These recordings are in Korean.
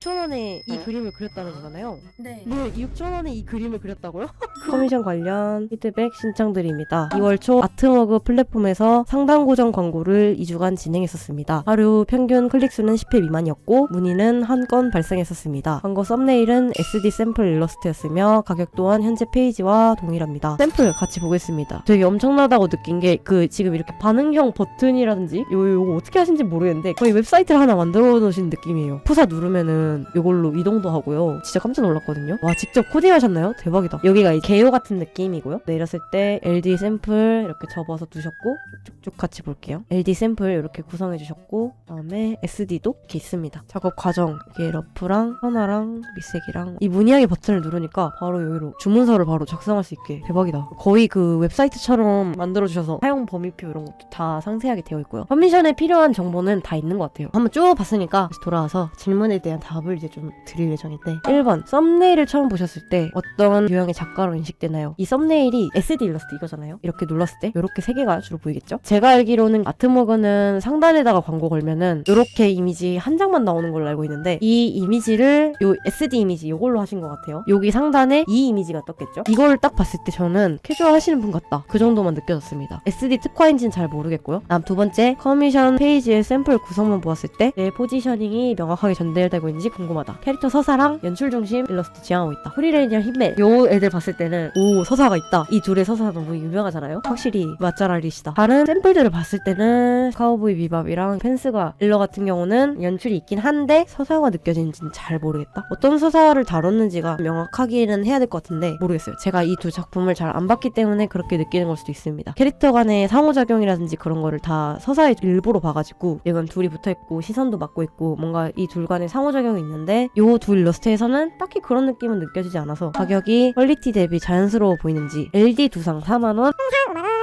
6,000원에 이 그림을 그렸다는 거잖아요. 네. 네, 6,000원에 이 그림을 그렸다고요? 커미션 관련 피드백 신청드립니다. 2월 초 아트머그 플랫폼에서 상단 고정 광고를 2주간 진행했었습니다. 하루 평균 클릭수는 10회 미만이었고 문의는 한 건 발생했었습니다. 광고 썸네일은 SD 샘플 일러스트였으며 가격 또한 현재 페이지와 동일합니다. 샘플 같이 보겠습니다. 되게 엄청나다고 느낀 게 지금 이렇게 반응형 버튼이라든지 요거 어떻게 하신지 모르겠는데 거의 웹사이트를 하나 만들어 놓으신 느낌이에요. 푸사 누르면은 이걸로 이동도 하고요. 진짜 깜짝 놀랐거든요. 와, 직접 코딩하셨나요? 대박이다. 여기가 개요 같은 느낌이고요. 내렸을 때 LD 샘플 이렇게 접어서 두셨고 쭉쭉 같이 볼게요. LD 샘플 이렇게 구성해 주셨고 그다음에 SD도 이렇게 있습니다. 작업 과정 이게 러프랑 현화랑 밑색이랑 이 문의하기 버튼을 누르니까 바로 여기로 주문서를 바로 작성할 수 있게 대박이다. 거의 그 웹사이트처럼 만들어주셔서 사용 범위표 이런 것도 다 상세하게 되어 있고요. 커미션에 필요한 정보는 다 있는 것 같아요. 한번 쭉 봤으니까 다시 돌아와서 질문에 대한 답을 이제 좀 드릴 예정인데 1번 썸네일을 처음 보셨을 때 어떤 유형의 작가로 인식되나요? 이 썸네일이 SD 일러스트 이거잖아요. 이렇게 눌렀을 때 이렇게 세 개가 주로 보이겠죠? 제가 알기로는 아트머그는 상단에다가 광고 걸면은 이렇게 이미지 한 장만 나오는 걸로 알고 있는데 이 이미지를 요 SD 이미지 이걸로 하신 것 같아요. 여기 상단에 이 이미지가 떴겠죠? 이걸 딱 봤을 때 저는 캐주얼 하시는 분 같다. 그 정도만 느껴졌습니다. SD 특화인지는 잘 모르겠고요. 다음 두 번째 커미션 페이지의 샘플 구성만 보았을 때 내 포지셔닝이 명확하게 전달되고 있는지 궁금하다. 캐릭터 서사랑 연출 중심 일러스트 지향하고 있다. 프리레인이랑 힘멜 요 애들 봤을 때는 오 서사가 있다. 이 둘의 서사 너무 유명하잖아요. 확실히 맛잘알이시다. 다른 샘플들을 봤을 때는 카우보이 비밥이랑 펜스가 일러 같은 경우는 연출이 있긴 한데 서사가 느껴지는지는 잘 모르겠다. 어떤 서사를 다뤘는지가 명확하기는 해야 될 것 같은데 모르겠어요. 제가 이 두 작품을 잘 안 봤기 때문에 그렇게 느끼는 걸 수도 있습니다. 캐릭터 간의 상호작용이라든지 그런 거를 다 서사의 일부로 봐가지고 이건 둘이 붙어있고 시선도 맞고 있고 뭔가 이 둘 간의 상호작용이 있는데 요 두 일러스트에서는 딱히 그런 느낌은 느껴지지 않아서 가격이 퀄리티 대비 자연스러워 보이는지 LD 두상 4만원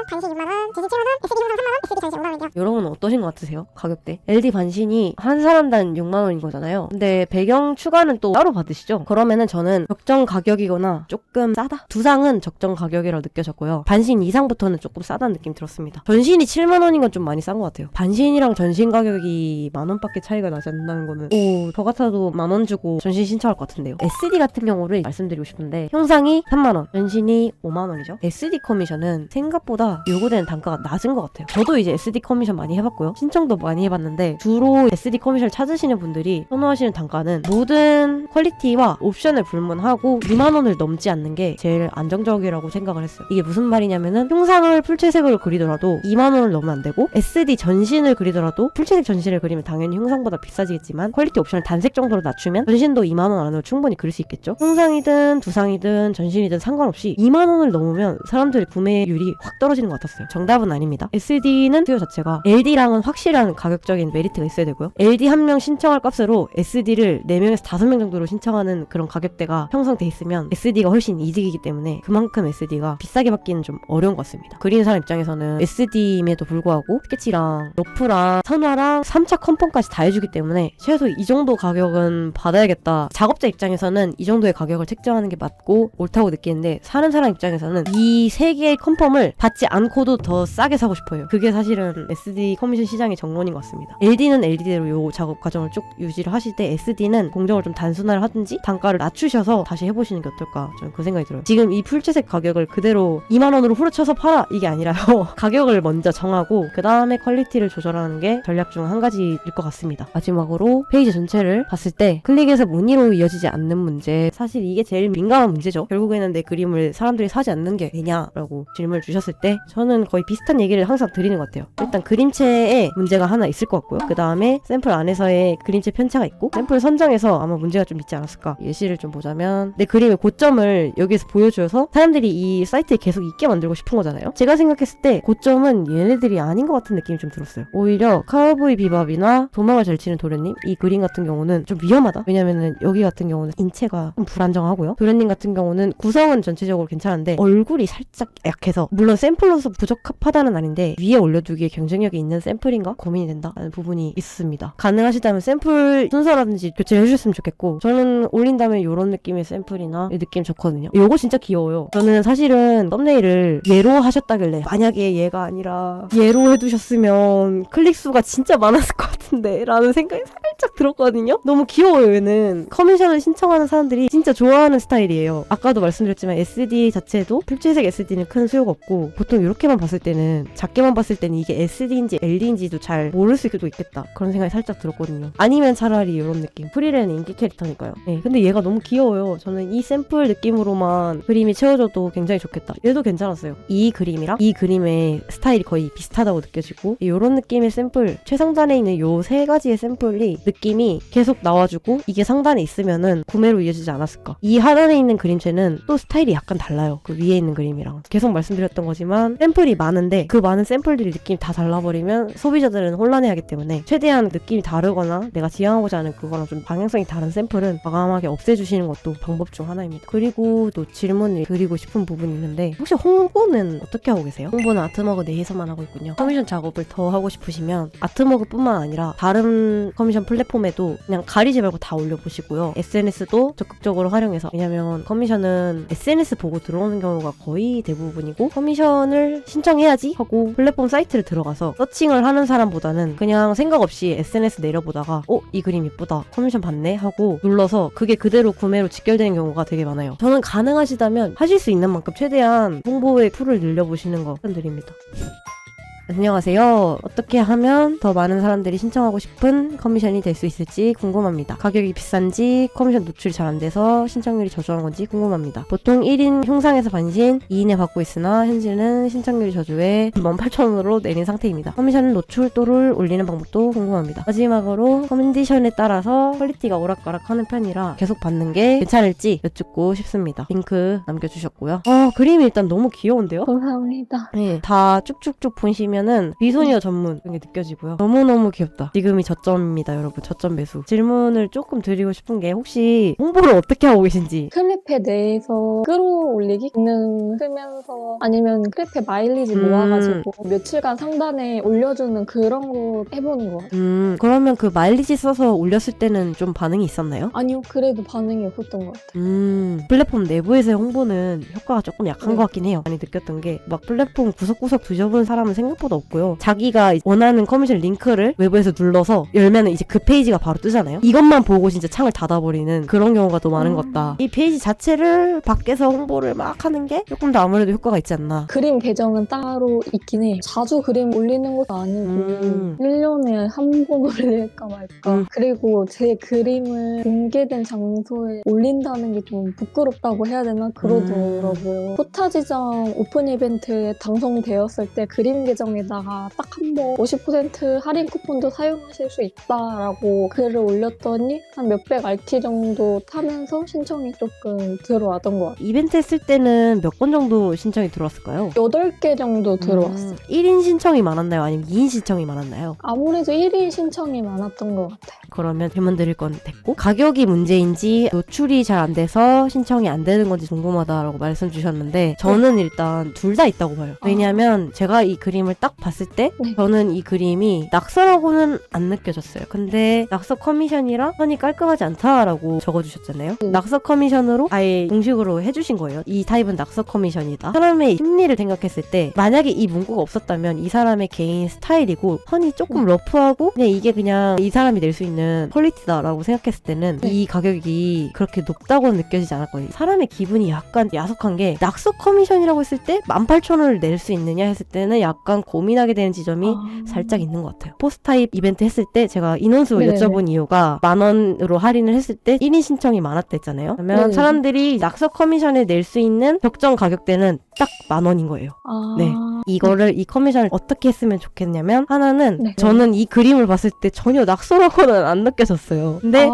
반신 6만원, 제시 7만원, SD 항상 3만원, SD 전시 5만원이요. 여러분은 어떠신 것 같으세요? 가격대 LD 반신이 한 사람당 6만원인 거잖아요. 근데 배경 추가는 또 따로 받으시죠? 그러면은 저는 적정 가격이거나 조금 싸다? 두상은 적정 가격이라고 느껴졌고요. 반신 이상부터는 조금 싸다는 느낌 들었습니다. 전신이 7만원인 건 좀 많이 싼 것 같아요. 반신이랑 전신 가격이 만원밖에 차이가 나지 않는다는 거는 저 같아도 만원 주고 전신 신청할 것 같은데요. SD 같은 경우를 말씀드리고 싶은데 형상이 3만원, 전신이 5만원이죠. SD 커미션은 생각보다 요구되는 단가가 낮은 것 같아요. 저도 이제 SD 커미션 많이 해봤고요. 신청도 많이 해봤는데 주로 SD 커미션을 찾으시는 분들이 선호하시는 단가는 모든 퀄리티와 옵션을 불문하고 2만원을 넘지 않는 게 제일 안정적이라고 생각을 했어요. 이게 무슨 말이냐면은 형상을 풀채색으로 그리더라도 2만원을 넘으면 안 되고 SD 전신을 그리더라도 풀채색 전신을 그리면 당연히 형상보다 비싸지겠지만 퀄리티 옵션을 단색 정도로 낮추면 전신도 2만원 안으로 충분히 그릴 수 있겠죠. 형상이든 두상이든 전신이든 상관없이 2만원을 넘으면 사람들의 구매율이 확 떨어지는 것 같았어요. 정답은 아닙니다. SD는 수요 자체가 LD랑은 확실한 가격적인 메리트가 있어야 되고요. LD 한 명 신청할 값으로 SD를 4명에서 5명 정도로 신청하는 그런 가격대가 형성돼 있으면 SD가 훨씬 이득이기 때문에 그만큼 SD가 비싸게 받기는 좀 어려운 것 같습니다. 그리는 사람 입장에서는 SD임에도 불구하고 스케치랑 러프랑 선화랑 3차 컨펌까지 다 해주기 때문에 최소 이 정도 가격은 받아야겠다. 작업자 입장에서는 이 정도의 가격을 책정하는 게 맞고 옳다고 느끼는데 사는 사람 입장에서는 이 3개의 컨펌을 받지 않고도 더 싸게 사고 싶어요. 그게 사실은 SD 커미션 시장의 정론인 것 같습니다. LD는 LD대로 요 작업 과정을 쭉 유지를 하실 때 SD는 공정을 좀 단순화를 하든지 단가를 낮추셔서 다시 해보시는 게 어떨까 저는 그 생각이 들어요. 지금 이 풀채색 가격을 그대로 2만원으로 후려쳐서 팔아 이게 아니라요. 가격을 먼저 정하고 그 다음에 퀄리티를 조절하는 게 전략 중 한 가지일 것 같습니다. 마지막으로 페이지 전체를 봤을 때 클릭에서 문의로 이어지지 않는 문제, 사실 이게 제일 민감한 문제죠. 결국에는 내 그림을 사람들이 사지 않는 게 왜냐라고 질문을 주셨을 때 저는 거의 비슷한 얘기를 항상 드리는 것 같아요. 일단 그림체에 문제가 하나 있을 것 같고요. 그 다음에 샘플 안에서의 그림체 편차가 있고 샘플 선정에서 아마 문제가 좀 있지 않았을까. 예시를 좀 보자면 내 그림의 고점을 여기서 보여줘서 사람들이 이 사이트에 계속 있게 만들고 싶은 거잖아요. 제가 생각했을 때 고점은 얘네들이 아닌 것 같은 느낌이 좀 들었어요. 오히려 카우보이 비밥이나 도망을 잘 치는 도련님 이 그림 같은 경우는 좀 위험하다. 왜냐면은 여기 같은 경우는 인체가 좀 불안정하고요. 도련님 같은 경우는 구성은 전체적으로 괜찮은데 얼굴이 살짝 약해서 물론 샘플로서 부적합하다는 아닌데 위에 올려두기에 경쟁력이 있는 샘플인가 고민이 된다는 부분이 있습니다. 가능하시다면 샘플 순서라든지 교체를 해주셨으면 좋겠고 저는 올린다면 이런 느낌의 샘플이나 이 느낌 좋거든요. 요거 진짜 귀여워요. 저는 사실은 썸네일을 얘로 하셨다길래 만약에 얘가 아니라 얘로 해두셨으면 클릭수가 진짜 많았을 것 같은데 같은데 라는 생각이 살짝 들었거든요. 너무 귀여워요. 얘는 커미션을 신청하는 사람들이 진짜 좋아하는 스타일이에요. 아까도 말씀드렸지만 SD 자체도 필체색 SD는 큰 수요가 없고 보통 이렇게만 봤을 때는 작게만 봤을 때는 이게 SD인지 LD인지도 잘 모를 수도 있겠다 그런 생각이 살짝 들었거든요. 아니면 차라리 이런 느낌. 프리렌은 인기 캐릭터니까요. 네, 근데 얘가 너무 귀여워요. 저는 이 샘플 느낌으로만 그림이 채워져도 굉장히 좋겠다. 얘도 괜찮았어요. 이 그림이랑 이 그림의 스타일이 거의 비슷하다고 느껴지고 이런 느낌의 샘플, 최상단에 있는 요 세 가지의 샘플이 느낌이 계속 나와주고 이게 상단에 있으면은 구매로 이어지지 않았을까. 이 하단에 있는 그림체는 또 스타일이 약간 달라요. 그 위에 있는 그림이랑. 계속 말씀드렸던 거지만 샘플이 많은데 그 많은 샘플들이 느낌이 다 달라버리면 소비자들은 혼란해하기 때문에 최대한 느낌이 다르거나 내가 지향하고자 하는 그거랑 좀 방향성이 다른 샘플은 과감하게 없애주시는 것도 방법 중 하나입니다. 그리고 또 질문을 드리고 싶은 부분이 있는데 혹시 홍보는 어떻게 하고 계세요? 홍보는 아트머그 내에서만 하고 있군요. 커미션 작업을 더 하고 싶으시면 아트머그 뿐만 아니라 다른 커미션 플랫폼에도 그냥 가리지 말고 다 올려보시고요. SNS도 적극적으로 활용해서, 왜냐면 커미션은 SNS 보고 들어오는 경우가 거의 대부분이고 커미션을 신청해야지 하고 플랫폼 사이트를 들어가서 서칭을 하는 사람보다는 그냥 생각 없이 SNS 내려보다가 이 그림 예쁘다 커미션 받네 하고 눌러서 그게 그대로 구매로 직결되는 경우가 되게 많아요. 저는 가능하시다면 하실 수 있는 만큼 최대한 홍보의 풀을 늘려보시는 거 추천드립니다. 안녕하세요. 어떻게 하면 더 많은 사람들이 신청하고 싶은 커미션이 될 수 있을지 궁금합니다. 가격이 비싼지 커미션 노출이 잘 안 돼서 신청률이 저조한 건지 궁금합니다. 보통 1인 흉상에서 반신 2인에 받고 있으나 현재는 신청률이 저조해 18,000원으로 내린 상태입니다. 커미션 노출도를 올리는 방법도 궁금합니다. 마지막으로 컨디션에 따라서 퀄리티가 오락가락하는 편이라 계속 받는 게 괜찮을지 여쭙고 싶습니다. 링크 남겨주셨고요. 그림이 일단 너무 귀여운데요? 감사합니다. 네, 다 쭉쭉쭉 보시면은 비소니어 전문 이런 게 느껴지고요. 너무너무 귀엽다. 지금이 저점입니다, 여러분. 저점 매수. 질문을 조금 드리고 싶은 게 혹시 홍보를 어떻게 하고 계신지. 클리페 내에서 끌어올리기 기능 쓰면서 아니면 클리페 마일리지 모아가지고 며칠간 상단에 올려주는 그런 거 해보는 거 같아요. 그러면 그 마일리지 써서 올렸을 때는 좀 반응이 있었나요? 아니요, 그래도 반응이 없었던 것 같아요. 플랫폼 내부에서의 홍보는 효과가 조금 약한 것 같긴 해요. 많이 느꼈던 게 막 플랫폼 구석구석 뒤져본 사람은 생각보다 없고요. 자기가 원하는 커미션 링크를 외부에서 눌러서 열면은 이제 그 페이지가 바로 뜨잖아요. 이것만 보고 진짜 창을 닫아버리는 그런 경우가 더 많은 것 같다. 이 페이지 자체를 밖에서 홍보를 막 하는 게 조금 더 아무래도 효과가 있지 않나. 그림 계정은 따로 있긴 해요. 자주 그림 올리는 것도 아니고 1년에 한 번 올릴까 말까. 그리고 제 그림을 공개된 장소에 올린다는 게 좀 부끄럽다고 해야 되나 그러더라고요. 포타지점 오픈 이벤트에 당선되었을 때 그림 계정에다가 딱 한 번 50% 할인 쿠폰도 사용하실 수 있다라고 글을 올렸더니 한 몇백 RT 정도 타면서 신청이 조금 들어왔던 것 같아요. 이벤트 했을 때는 몇 건 정도 신청이 들어왔을까요? 8개 정도 들어왔어요. 1인 신청이 많았나요? 아니면 2인 신청이 많았나요? 아무래도 1인 신청이 많았던 것 같아요. 그러면 질문 드릴 건 됐고, 가격이 문제인지 노출이 잘 안 돼서 신청이 안 되는 건지 궁금하다라고 말씀 주셨는데 저는 일단 둘 다 있다고 봐요. 왜냐면 제가 이 그림을 딱 봤을 때 저는 이 그림이 낙서라고는 안 느껴졌어요. 근데 낙서 커미션이라 선이 깔끔하지 않다라고 적어주셨잖아요. 낙서 커미션으로 아예 공식으로 해주신 거예요. 이 타입은 낙서 커미션이다. 사람의 심리를 생각했을 때 만약에 이 문구가 없었다면 이 사람의 개인 스타일이고 선이 조금 러프하고 그냥 이게 그냥 이 사람이 낼 수 있는 퀄리티다라고 생각했을 때는 이 가격이 그렇게 높다고는 느껴지지 않았거든요. 사람의 기분이 약간 야속한 게 낙서 커미션이라고 했을 때 18,000원을 낼 수 있느냐 했을 때는 약간 고민하게 되는 지점이 살짝 있는 것 같아요. 포스타입 이벤트 했을 때 제가 인원수 여쭤본 이유가 10,000원으로 할인을 했을 때 1인 신청이 많았다 했잖아요. 그러면 사람들이 낙서 커미션에 낼 수 있는 적정 가격대는 딱 10,000원인 거예요. 네. 이 커미션을 어떻게 했으면 좋겠냐면 하나는 저는 이 그림을 봤을 때 전혀 낙서라고는 안 느껴졌어요. 근데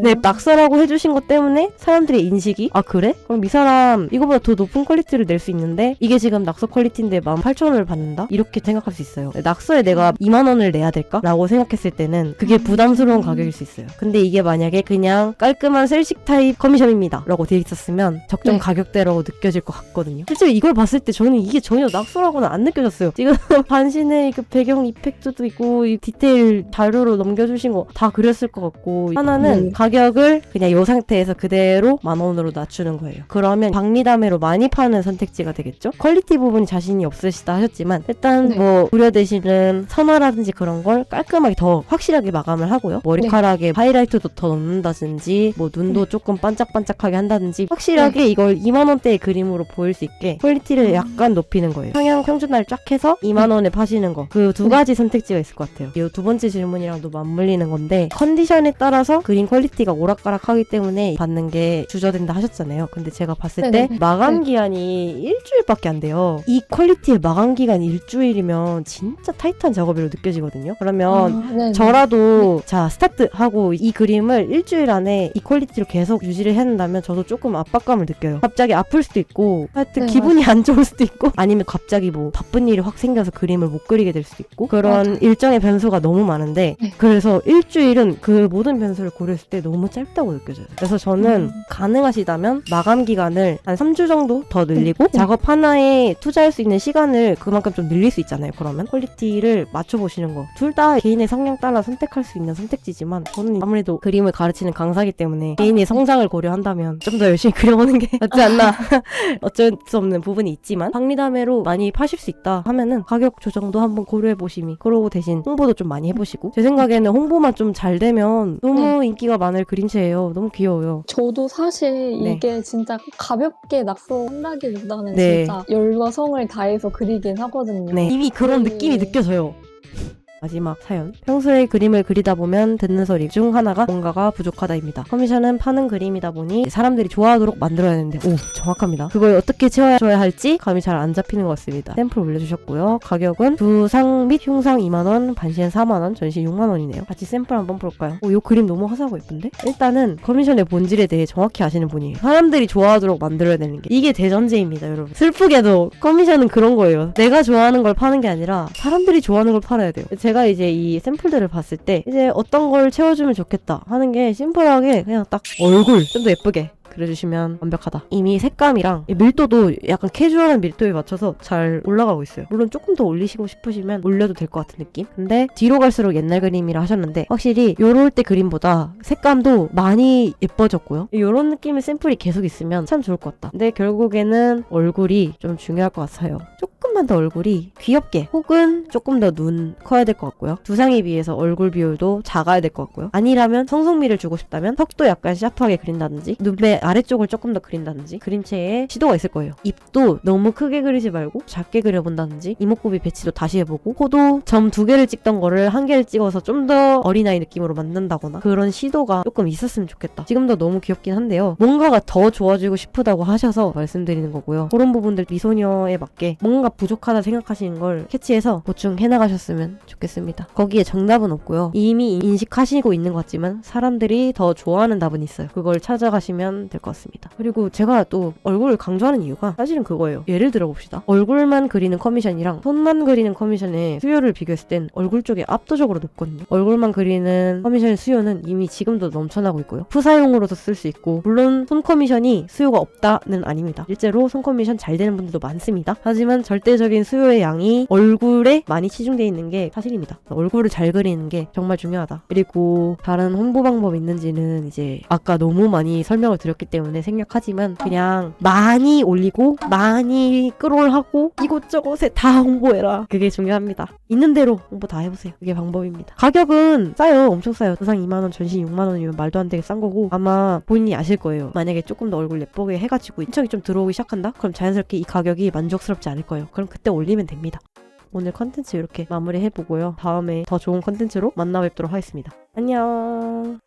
네, 낙서라고 해주신 것 때문에 사람들의 인식이 그래? 그럼 이 사람 이거보다 더 높은 퀄리티를 낼 수 있는데 이게 지금 낙서 퀄리티인데 18,000원을 받는다? 이렇게 생각할 수 있어요. 낙서에 내가 20,000원을 내야 될까? 라고 생각했을 때는 그게 부담스러운 가격일 수 있어요. 근데 이게 만약에 그냥 깔끔한 셀식 타입 커미션입니다 라고 되어 있었으면 적정 가격대라고 느껴질 것 같거든요. 실제로 이걸 봤을 때 저는 이게 전혀 낙서라고는 안 느껴졌어요. 지금 반신에 그 배경 이펙트도 있고 이 디테일 자료로 넘겨주신 거 다 그렸을 것 같고 하나는 가격을 그냥 이 상태에서 그대로 10,000원으로 낮추는 거예요. 그러면 박리담회로 많이 파는 선택지가 되겠죠? 퀄리티 부분이 자신이 없으시다 하셨지만 일단 뭐 우려되시는 선화라든지 그런 걸 깔끔하게 더 확실하게 마감을 하고요. 머리카락에 하이라이트도 더 넣는다든지 뭐 눈도 조금 반짝반짝하게 한다든지 확실하게 이걸 20,000원대의 그림으로 보일 수 있게 퀄리티를 약간 높이는 거예요. 상향 평준화를 쫙 해서 20,000원에 파시는 거. 그 두 가지 선택지가 있을 것 같아요. 이 두 번째 질문이랑도 맞물리는 건데 컨디션에 따라서 그림 퀄리티가 오락가락하기 때문에 받는 게 주저된다 하셨잖아요. 근데 제가 봤을 때 마감 기간이 일주일밖에 안 돼요. 이 퀄리티의 마감 기간이 일주일이면 진짜 타이트한 작업으로 느껴지거든요. 그러면 저라도 자 스타트 하고 이 그림을 일주일 안에 이 퀄리티로 계속 유지를 해야 한다면 저도 조금 압박감을 느껴요. 갑자기 아플 수도 있고 하여튼 기분이 안 좋을 수도 있고 아니면 갑자기 뭐 바쁜 일이 확 생겨서 그림을 못 그리게 될 수도 있고 그런 일정의 변수가 너무 많은데 그래서 일주일은 그 모든 변수를 고려했을 때 너무 짧다고 느껴져요. 그래서 저는 가능하시다면 마감 기간을 한 3주 정도 더 늘리고 작업 하나에 투자할 수 있는 시간을 그만큼 좀 늘릴 수 있잖아요. 그러면 퀄리티를 맞춰보시는 거. 둘 다 개인의 성향 따라 선택할 수 있는 선택지지만 저는 아무래도 그림을 가르치는 강사이기 때문에 개인의 성장을 고려한다면 좀 더 열심히 그려보는 게 낫지 않나. 어쩔 수 없는 부분이 있지만 박리담회로 많이 파실 수 있다 하면은 가격 조정도 한번 고려해보심이. 그러고 대신 홍보도 좀 많이 해보시고 제 생각에는 홍보만 좀 잘 되면 너무 인기가 많을 그림체예요. 너무 귀여워요. 저도 사실 이게 진짜 가볍게 낙서한다기보다는 네. 진짜 열과 성을 다해서 그리긴 하거든요. 네. 이미 그런 느낌이 느껴져요. 마지막 사연. 평소에 그림을 그리다 보면 듣는 소리 중 하나가 뭔가가 부족하다입니다. 커미션은 파는 그림이다 보니 사람들이 좋아하도록 만들어야 하는데 오 정확합니다. 그걸 어떻게 채워줘야 할지 감이 잘 안 잡히는 것 같습니다. 샘플 올려주셨고요. 가격은 두상 및 흉상 2만원, 반시엔 4만원, 전시 6만원이네요. 같이 샘플 한번 볼까요? 이 그림 너무 화사하고 예쁜데? 일단은 커미션의 본질에 대해 정확히 아시는 분이에요. 사람들이 좋아하도록 만들어야 되는 게 이게 대전제입니다, 여러분. 슬프게도 커미션은 그런 거예요. 내가 좋아하는 걸 파는 게 아니라 사람들이 좋아하는 걸 팔아야 돼요. 제가 이제 이 샘플들을 봤을 때 이제 어떤 걸 채워주면 좋겠다 하는 게 심플하게 그냥 딱 얼굴 좀 더 예쁘게 그려주시면 완벽하다. 이미 색감이랑 밀도도 약간 캐주얼한 밀도에 맞춰서 잘 올라가고 있어요. 물론 조금 더 올리시고 싶으시면 올려도 될 것 같은 느낌? 근데 뒤로 갈수록 옛날 그림이라 하셨는데 확실히 요럴 때 그림보다 색감도 많이 예뻐졌고요. 요런 느낌의 샘플이 계속 있으면 참 좋을 것 같다. 근데 결국에는 얼굴이 좀 중요할 것 같아요. 조금만 더 얼굴이 귀엽게 혹은 조금 더 눈 커야 될 것 같고요. 두상에 비해서 얼굴 비율도 작아야 될 것 같고요. 아니라면 성성미를 주고 싶다면 턱도 약간 샤프하게 그린다든지 눈매 아래쪽을 조금 더 그린다든지 그림체에 시도가 있을 거예요. 입도 너무 크게 그리지 말고 작게 그려본다든지 이목구비 배치도 다시 해보고 코도 점 2개를 찍던 거를 1개를 찍어서 좀 더 어린아이 느낌으로 만든다거나 그런 시도가 조금 있었으면 좋겠다. 지금도 너무 귀엽긴 한데요. 뭔가가 더 좋아지고 싶다고 하셔서 말씀드리는 거고요. 그런 부분들 미소녀에 맞게 뭔가 부족하다 생각하시는 걸 캐치해서 보충해 나가셨으면 좋겠습니다. 거기에 정답은 없고요. 이미 인식하시고 있는 것 같지만 사람들이 더 좋아하는 답은 있어요. 그걸 찾아가시면 될 것 같습니다. 그리고 제가 또 얼굴을 강조하는 이유가 사실은 그거예요. 예를 들어 봅시다. 얼굴만 그리는 커미션이랑 손만 그리는 커미션의 수요를 비교했을 땐 얼굴 쪽이 압도적으로 높거든요. 얼굴만 그리는 커미션의 수요는 이미 지금도 넘쳐나고 있고요. 푸사용으로도 쓸 수 있고 물론 손 커미션이 수요가 없다는 아닙니다. 실제로 손 커미션 잘 되는 분들도 많습니다. 하지만 절대적인 수요의 양이 얼굴에 많이 치중되어 있는 게 사실입니다. 얼굴을 잘 그리는 게 정말 중요하다. 그리고 다른 홍보 방법이 있는지는 이제 아까 너무 많이 설명을 드렸기 때문에 생략하지만 그냥 많이 올리고 많이 끌올하고 이곳저곳에 다 홍보해라. 그게 중요합니다. 있는 대로 홍보 다 해보세요. 그게 방법입니다. 가격은 싸요. 엄청 싸요. 두상 2만원, 전시 6만원이면 말도 안 되게 싼 거고 아마 본인이 아실 거예요. 만약에 조금 더 얼굴 예쁘게 해가지고 인척이 좀 들어오기 시작한다? 그럼 자연스럽게 이 가격이 만족스럽지 않을 거예요. 그럼 그때 올리면 됩니다. 오늘 컨텐츠 이렇게 마무리해보고요. 다음에 더 좋은 컨텐츠로 만나 뵙도록 하겠습니다. 안녕.